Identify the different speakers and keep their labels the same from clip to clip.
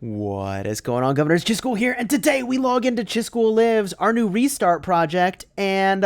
Speaker 1: What is going on, Governors? Chisgule here, and today we log into Chisgule Lives, our new restart project, and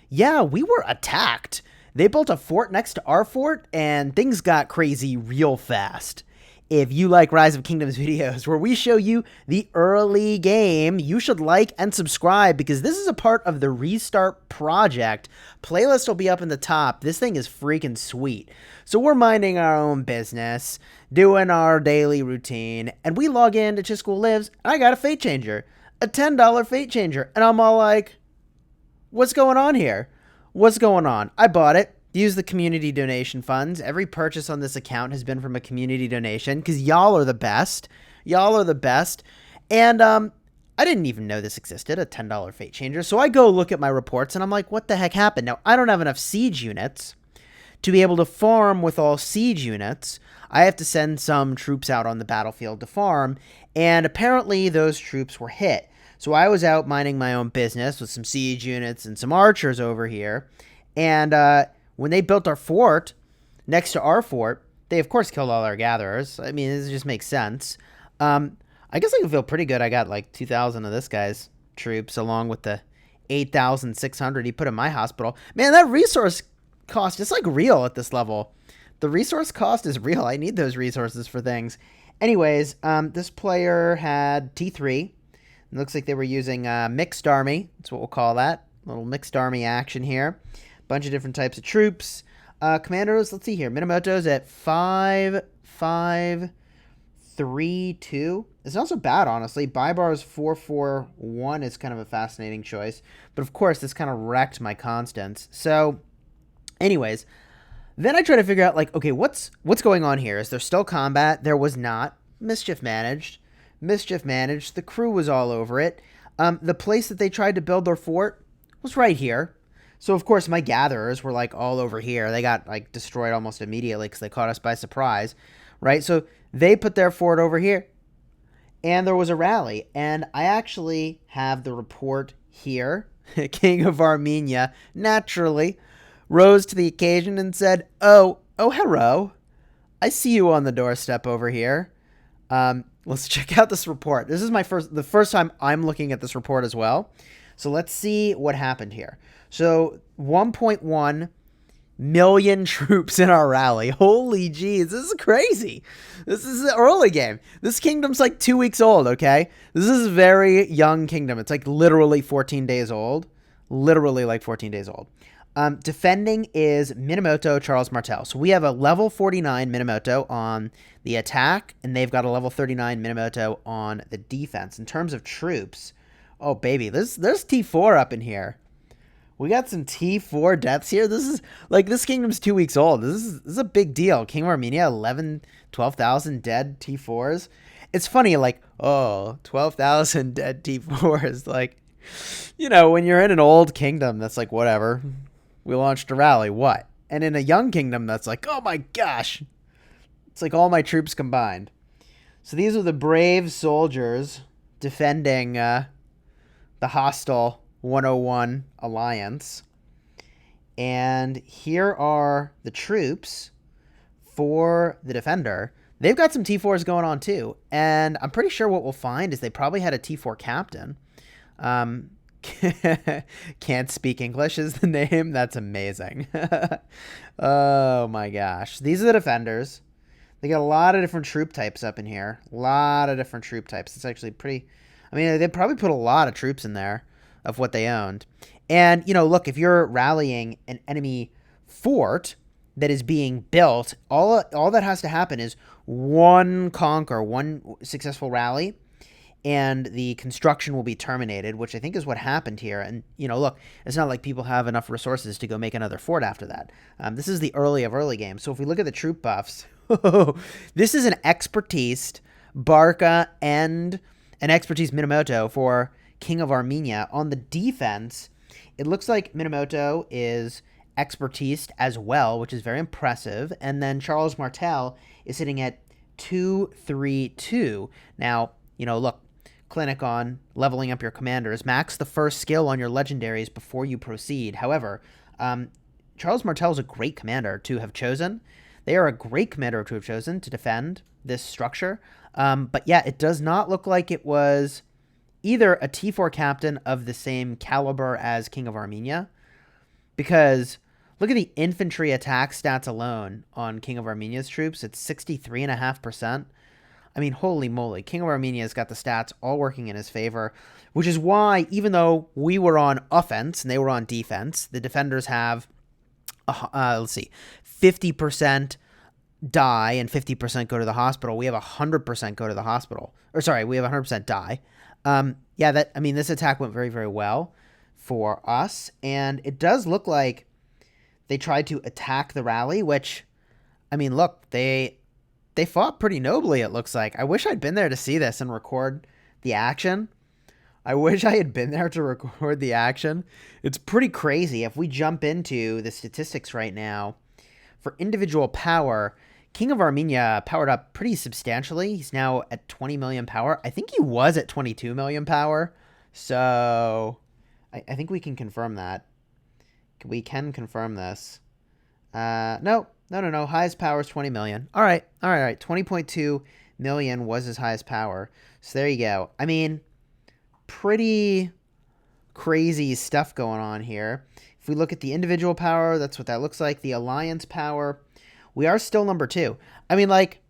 Speaker 1: yeah, we were attacked. They built a fort next to our fort, and things got crazy real fast. If you like Rise of Kingdoms videos where we show you the early game, you should like and subscribe because this is a part of the restart project. Playlist will be up in the top. This thing is freaking sweet. So we're minding our own business, doing our daily routine, and we log in to Chisgule Lives, and I got a fate changer, a $10 fate changer, and I'm all like, what's going on here? What's going on? I bought it. Use the community donation funds. Every purchase on this account has been from a community donation because y'all are the best. Y'all are the best. And I didn't even know this existed, a $10 fate changer. So I go look at my reports and I'm like, what the heck happened? Now, I don't have enough siege units to be able to farm with all siege units. I have to send some troops out on the battlefield to farm. And apparently those troops were hit. So I was out minding my own business with some siege units and some archers over here. And when they built our fort next to our fort, they of course killed all our gatherers. I mean, this just makes sense. I guess I can feel pretty good. I got like 2,000 of this guy's troops along with the 8,600 he put in my hospital. Man, that resource cost is like real at this level. The resource cost is real. I need those resources for things. Anyways, this player had T3. It looks like they were using mixed army. That's what we'll call that. A little mixed army action here. Bunch of different types of troops. Commandos, let's see here. Minamoto's at 5-5-3-2. It's not so bad, honestly. Baibar's 4-4-1 is kind of a fascinating choice. But of course, this kind of wrecked my constants. So, anyways, then I try to figure out, like, okay, what's going on here? Is there still combat? There was not. Mischief managed. Mischief managed. The crew was all over it. The place that they tried to build their fort was right here. So, of course, my gatherers were, like, all over here. They got, like, destroyed almost immediately because they caught us by surprise, right? So, they put their fort over here, and there was a rally. And I actually have the report here. King of Armenia, naturally, rose to the occasion and said, oh, hello. I see you on the doorstep over here. Let's check out this report. This is the first time I'm looking at this report as well. So let's see what happened here. So 1.1 million troops in our rally. Holy jeez, this is crazy. This is the early game. This kingdom's like 2 weeks old, okay? This is a very young kingdom. It's like literally 14 days old. Literally like 14 days old. Defending is Minamoto, Charles Martel. So we have a level 49 Minamoto on the attack, and they've got a level 39 Minamoto on the defense. In terms of troops, oh baby, there's T4 up in here. We got some T4 deaths here. This is like, this kingdom's 2 weeks old. This is a big deal. King of Armenia, 12,000 dead T4s. It's funny, like, oh, 12,000 dead T4s. Like, you know, when you're in an old kingdom, that's like, whatever. We launched a rally, what? And in a young kingdom, that's like, oh my gosh. It's like all my troops combined. So these are the brave soldiers defending the hostile H101 alliance. And here are the troops for the defender. They've got some T4s going on too. And I'm pretty sure what we'll find is they probably had a T4 captain. Can't speak English is the name. That's amazing. Oh my gosh. These are the defenders. They got a lot of different troop types up in here. A lot of different troop types. It's actually pretty... I mean, they probably put a lot of troops in there of what they owned. And, you know, look, if you're rallying an enemy fort that is being built, all that has to happen is one successful rally, and the construction will be terminated, which I think is what happened here. And, you know, look, it's not like people have enough resources to go make another fort after that. This is the early game. So if we look at the troop buffs, this is an expertise Barca and an expertise Minamoto for King of Armenia. On the defense, it looks like Minamoto is expertise as well, which is very impressive. And then Charles Martel is sitting at 2-3-2. Now, you know, look, clinic on leveling up your commanders. Max the first skill on your legendaries before you proceed. However, Charles Martel is a great commander to have chosen. They are a great commander to have chosen to defend this structure. But yeah, it does not look like it was either a T4 captain of the same caliber as King of Armenia, because look at the infantry attack stats alone on King of Armenia's troops. It's 63.5%. I mean, holy moly. King of Armenia's got the stats all working in his favor, which is why, even though we were on offense and they were on defense, the defenders have, let's see, 50% die and 50% go to the hospital. We have 100% go to the hospital. Or sorry, we have 100% die. This attack went very, very well for us. And it does look like they tried to attack the rally, which, I mean, look, they fought pretty nobly, it looks like. I wish I'd been there to see this and record the action. It's pretty crazy. If we jump into the statistics right now, for individual power, King of Armenia powered up pretty substantially. He's now at 20 million power. I think he was at 22 million power. So I think we can confirm that. We can confirm this. No. Highest power is 20 million. All right. 20.2 million was his highest power. So there you go. I mean, pretty crazy stuff going on here. If we look at the individual power, that's what that looks like. The alliance power, we are still number 2. I mean, like,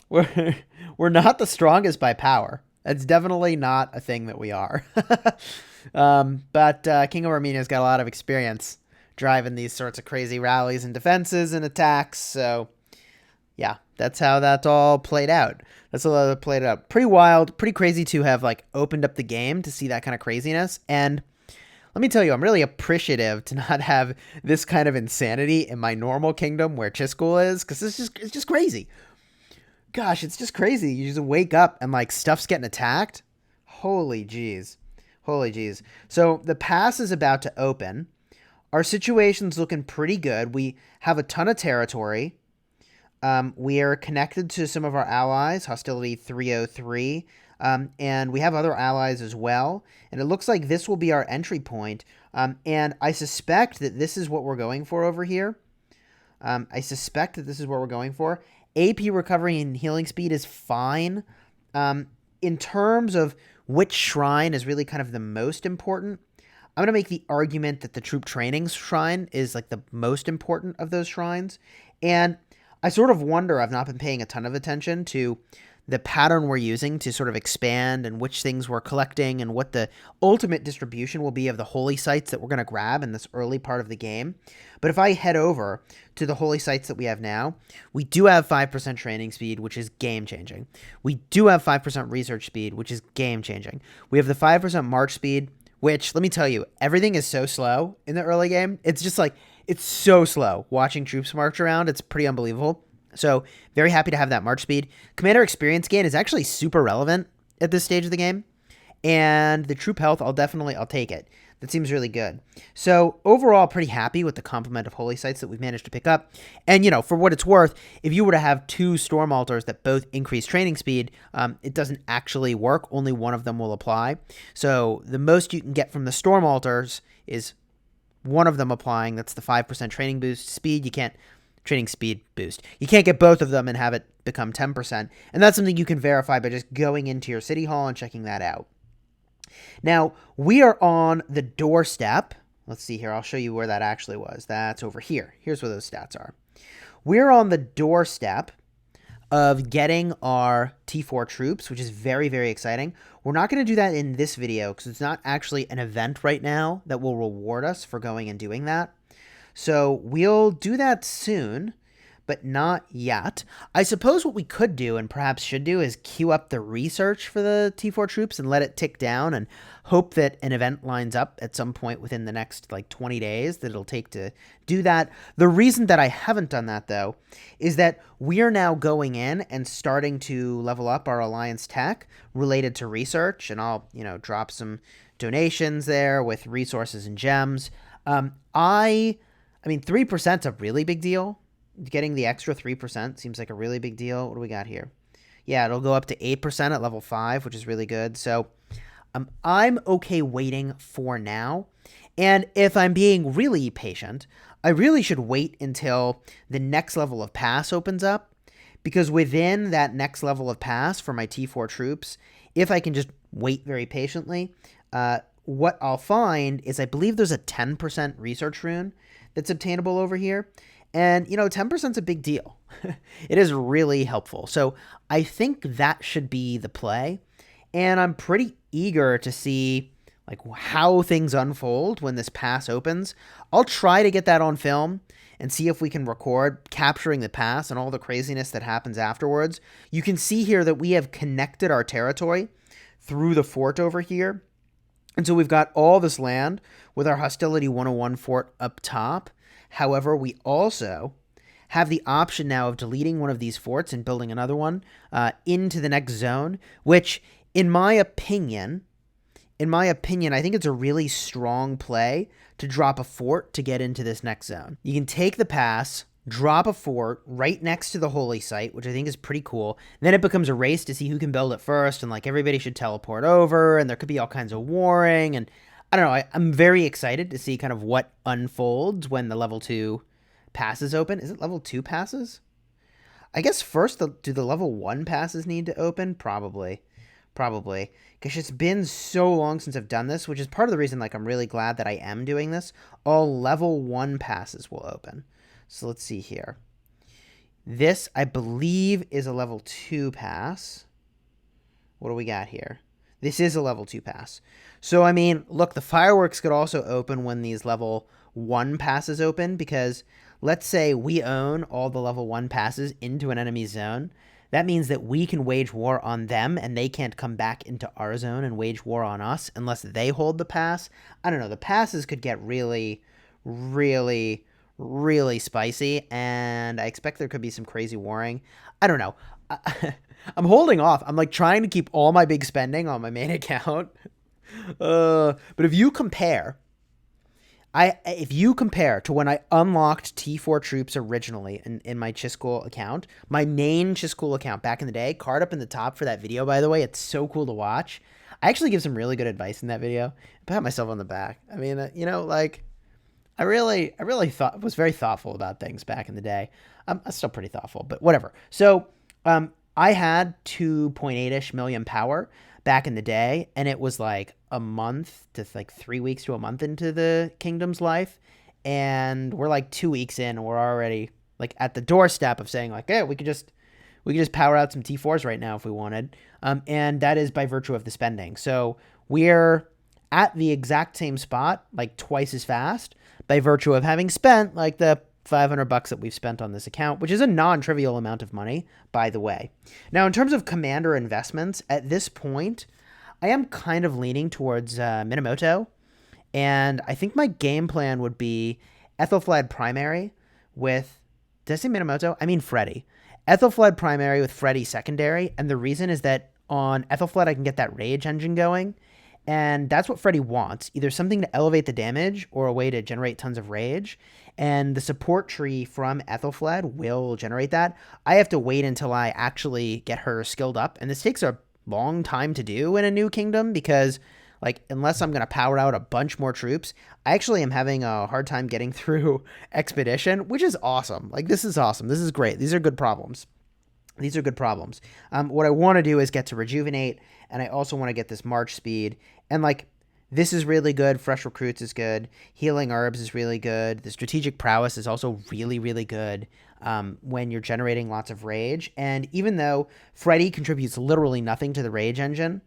Speaker 1: we're not the strongest by power. That's definitely not a thing that we are. But King of Armenia's got a lot of experience driving these sorts of crazy rallies and defenses and attacks. So, yeah, that's how that all played out. Pretty wild, pretty crazy to have, like, opened up the game to see that kind of craziness. And let me tell you, I'm really appreciative to not have this kind of insanity in my normal kingdom where Chisgule is, because it's just crazy. Gosh, it's just crazy. You just wake up and, like, stuff's getting attacked. Holy jeez. So the pass is about to open. Our situation's looking pretty good. We have a ton of territory. We are connected to some of our allies, hostility 303, and we have other allies as well. And it looks like this will be our entry point. And I suspect that this is what we're going for over here. AP recovery and healing speed is fine. In terms of which shrine is really kind of the most important, I'm going to make the argument that the troop training shrine is like the most important of those shrines. And I sort of wonder, I've not been paying a ton of attention to the pattern we're using to sort of expand and which things we're collecting and what the ultimate distribution will be of the holy sites that we're going to grab in this early part of the game. But if I head over to the holy sites that we have now, we do have 5% training speed, which is game-changing. We do have 5% research speed, which is game-changing. We have the 5% march speed, which, let me tell you, everything is so slow in the early game. It's just like, it's so slow watching troops march around. It's pretty unbelievable. So very happy to have that march speed. Commander experience gain is actually super relevant at this stage of the game. And the troop health, I'll take it. That seems really good. So overall, pretty happy with the complement of holy sites that we've managed to pick up. And, for what it's worth, if you were to have 2 storm altars that both increase training speed, it doesn't actually work. Only one of them will apply. So the most you can get from the storm altars is one of them applying. That's the 5% training boost speed. Training speed boost. You can't get both of them and have it become 10%. And that's something you can verify by just going into your city hall and checking that out. Now, we are on the doorstep. Let's see here. I'll show you where that actually was. That's over here. Here's where those stats are. We're on the doorstep of getting our T4 troops, which is very, very exciting. We're not going to do that in this video because it's not actually an event right now that will reward us for going and doing that. So we'll do that soon, but not yet. I suppose what we could do and perhaps should do is queue up the research for the T4 troops and let it tick down and hope that an event lines up at some point within the next 20 days that it'll take to do that. The reason that I haven't done that, though, is that we are now going in and starting to level up our alliance tech related to research, and I'll, drop some donations there with resources and gems. I mean, 3% is a really big deal. Getting the extra 3% seems like a really big deal. What do we got here? Yeah, it'll go up to 8% at level 5, which is really good. So I'm okay waiting for now. And if I'm being really patient, I really should wait until the next level of pass opens up, because within that next level of pass for my T4 troops, if I can just wait very patiently, what I'll find is I believe there's a 10% research rune that's obtainable over here. And, 10% is a big deal. It is really helpful. So I think that should be the play. And I'm pretty eager to see like how things unfold when this pass opens. I'll try to get that on film and see if we can record capturing the pass and all the craziness that happens afterwards. You can see here that we have connected our territory through the fort over here. And so we've got all this land with our Hostility 101 fort up top. However, we also have the option now of deleting one of these forts and building another one into the next zone, which in my opinion, I think it's a really strong play to drop a fort to get into this next zone. You can take the pass, drop a fort right next to the holy site, which I think is pretty cool. Then it becomes a race to see who can build it first, and like everybody should teleport over, and there could be all kinds of warring, and I don't know. I'm very excited to see kind of what unfolds when the level 2 passes open. Is it level 2 passes? I guess first, do the level 1 passes need to open? Probably. Because it's been so long since I've done this, which is part of the reason like I'm really glad that I am doing this. All level 1 passes will open. So let's see here. This, I believe, is a level 2 pass. What do we got here? This is a level 2 pass. So, I mean, look, the fireworks could also open when these level 1 passes open, because let's say we own all the level 1 passes into an enemy zone. That means that we can wage war on them, and they can't come back into our zone and wage war on us unless they hold the pass. I don't know. The passes could get really, really, really spicy, and I expect there could be some crazy warring. I don't know. I'm holding off. I'm like trying to keep all my big spending on my main account. But if you compare to when I unlocked T4 troops originally in my Chisgule account, my main Chisgule account back in the day, card up in the top for that video, by the way. It's so cool to watch. I actually give some really good advice in that video. I pat myself on the back. I mean, I really was very thoughtful about things back in the day. I'm still pretty thoughtful, but whatever. So, I had 2.8-ish million power back in the day, and it was like a month to like 3 weeks to a month into the kingdom's life, and we're like 2 weeks in, and we're already like at the doorstep of saying like, hey, we could just power out some T4s right now if we wanted, and that is by virtue of the spending. So we're at the exact same spot, like twice as fast, by virtue of having spent like the $500 that we've spent on this account, which is a non-trivial amount of money, by the way. Now, in terms of commander investments, at this point, I am kind of leaning towards Minamoto, and I think my game plan would be Ethelflaed primary with, did I say Minamoto? I mean Freddy. Ethelflaed primary with Freddy secondary, and the reason is that on Ethelflaed I can get that rage engine going, and that's what Freddy wants, either something to elevate the damage or a way to generate tons of rage. And the support tree from Ethelflaed will generate that. I have to wait until I actually get her skilled up, and this takes a long time to do in a new kingdom because, like, unless I'm going to power out a bunch more troops, I actually am having a hard time getting through Expedition, which is awesome. Like, this is awesome. This is great. These are good problems. What I want to do is get to Rejuvenate, and I also want to get this March speed, and, like, this is really good. Fresh Recruits is good. Healing Herbs is really good. The Strategic Prowess is also really, really good when you're generating lots of rage. And even though Freddy contributes literally nothing to the rage engine,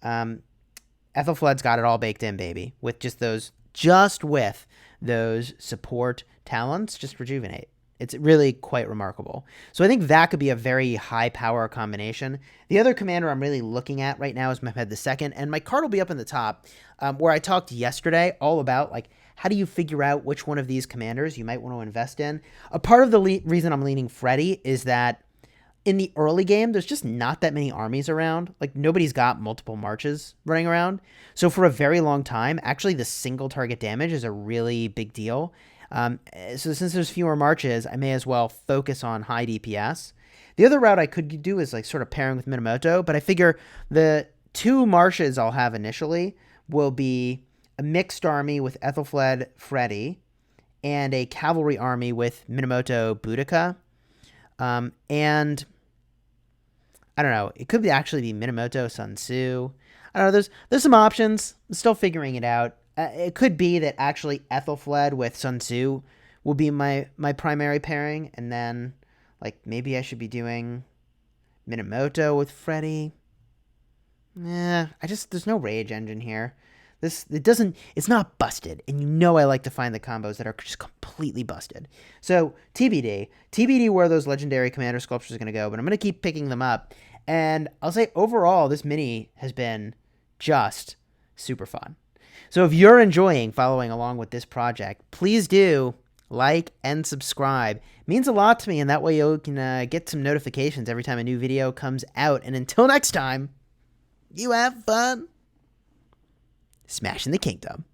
Speaker 1: Ethelflaed's got it all baked in, baby. With with those support talents, just Rejuvenate. It's really quite remarkable. So I think that could be a very high power combination. The other commander I'm really looking at right now is Mehmed II, and my card will be up in the top, where I talked yesterday all about like how do you figure out which one of these commanders you might want to invest in. A part of the reason I'm leaning Freddy is that in the early game, there's just not that many armies around. Like, nobody's got multiple marches running around. So for a very long time, actually the single target damage is a really big deal. So since there's fewer marches, I may as well focus on high DPS. The other route I could do is like sort of pairing with Minamoto, but I figure the 2 marches I'll have initially will be a mixed army with Ethelflaed Freddy and a cavalry army with Minamoto Boudica. And I don't know. It could be actually be Minamoto, Sun Tzu. I don't know. There's some options. I'm still figuring it out. It could be that actually Ethelfled with Sun Tzu will be my primary pairing, and then like maybe I should be doing Minamoto with Freddy. There's no rage engine here. It's not busted, and you know I like to find the combos that are just completely busted. So TBD where those legendary commander sculptures are going to go, but I'm going to keep picking them up. And I'll say overall, this mini has been just super fun. So if you're enjoying following along with this project, please do like and subscribe. It means a lot to me, and that way you can get some notifications every time a new video comes out. And until next time, you have fun smashing the kingdom.